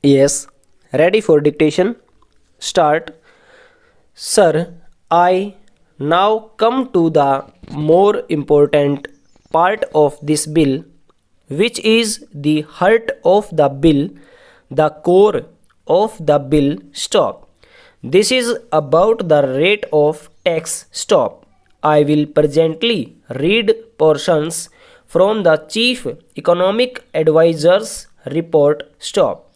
Yes, ready for dictation? Start. Sir, I now come to the more important part of this bill, which is the heart of the bill, the core of the bill. Stop. This is about the rate of tax. Stop. I will presently read portions from the Chief Economic Advisor's report. Stop.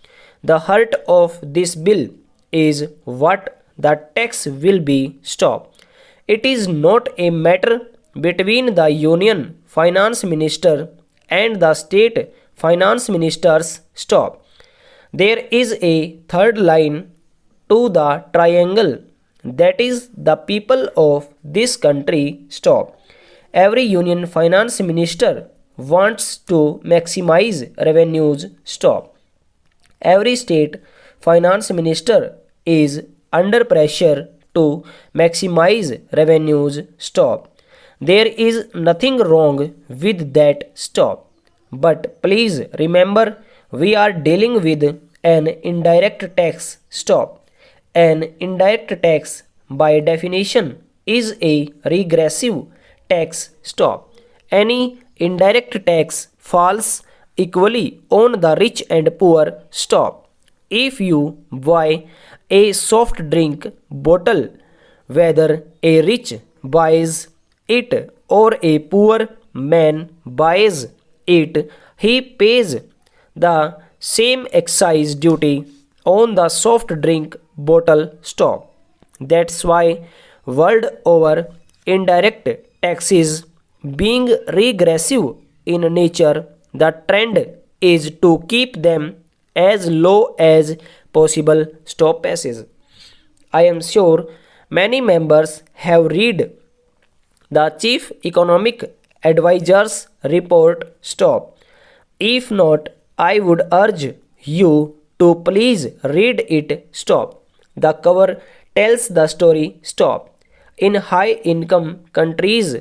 The heart of this bill is what the tax will be. Stop. It is not a matter between the Union Finance Minister and the State Finance Ministers. Stop. There is a third line to the triangle, that is the people of this country. Stop. Every Union Finance Minister wants to maximize revenues. Stop. Every state finance minister is under pressure to maximize revenues. Stop. There is nothing wrong with that. Stop. But please remember, we are dealing with an indirect tax. Stop. An indirect tax, by definition, is a regressive tax. Stop. Any indirect tax falls equally on the rich and poor. Stop. If you buy a soft drink bottle, whether a rich buys it or a poor man buys it, he pays the same excise duty on the soft drink bottle. Stop. That's why world over indirect taxes being regressive in nature, the trend is to keep them as low as possible. Stop passage. I am sure many members have read the Chief Economic Advisor's report. Stop. If not, I would urge you to please read it. Stop. The cover tells the story. Stop. In high income countries,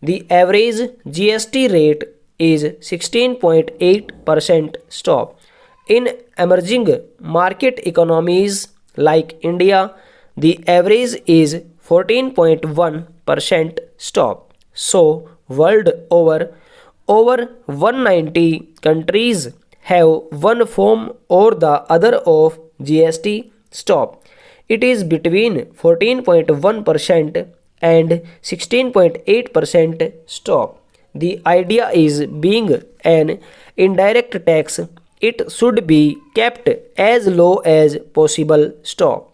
the average GST rate is 16.8%. Stop. In emerging market economies like India, the average is 14.1%. Stop. So, world over 190 countries have one form or the other of GST. Stop. It is between 14.1% and 16.8%. Stop. The idea is being an indirect tax, it should be kept as low as possible. Stop.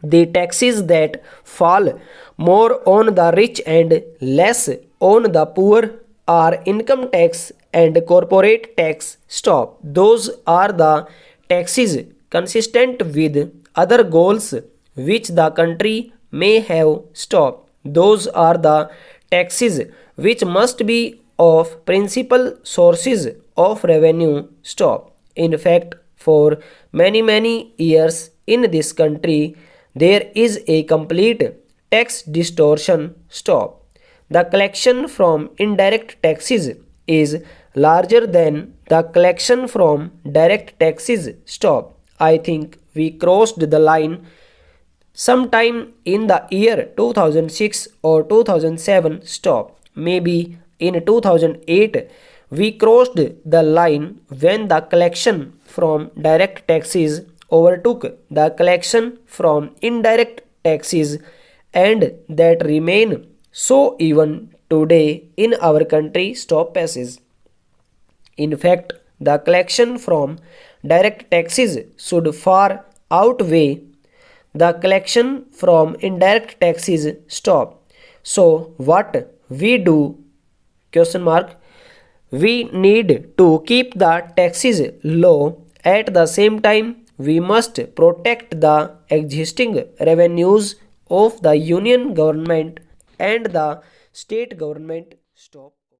The taxes that fall more on the rich and less on the poor are income tax and corporate tax. Stop. Those are the taxes consistent with other goals which the country may have. Stop. Those are the taxes which must be of principal sources of revenue. Stop. In fact, for many years in this country, there is a complete tax distortion. Stop. The collection from indirect taxes is larger than the collection from direct taxes. Stop. I think we crossed the line sometime in the year 2006 or 2007. Stop. Maybe in 2008 we crossed the line when the collection from direct taxes overtook the collection from indirect taxes, and that remain so even today in our country. Stop passage. In fact, the collection from direct taxes should far outweigh the collection from indirect taxes. Stop. So what we do? Question mark. We need to keep the taxes low. At the same time, we must protect the existing revenues of the union government and the state government. Stop.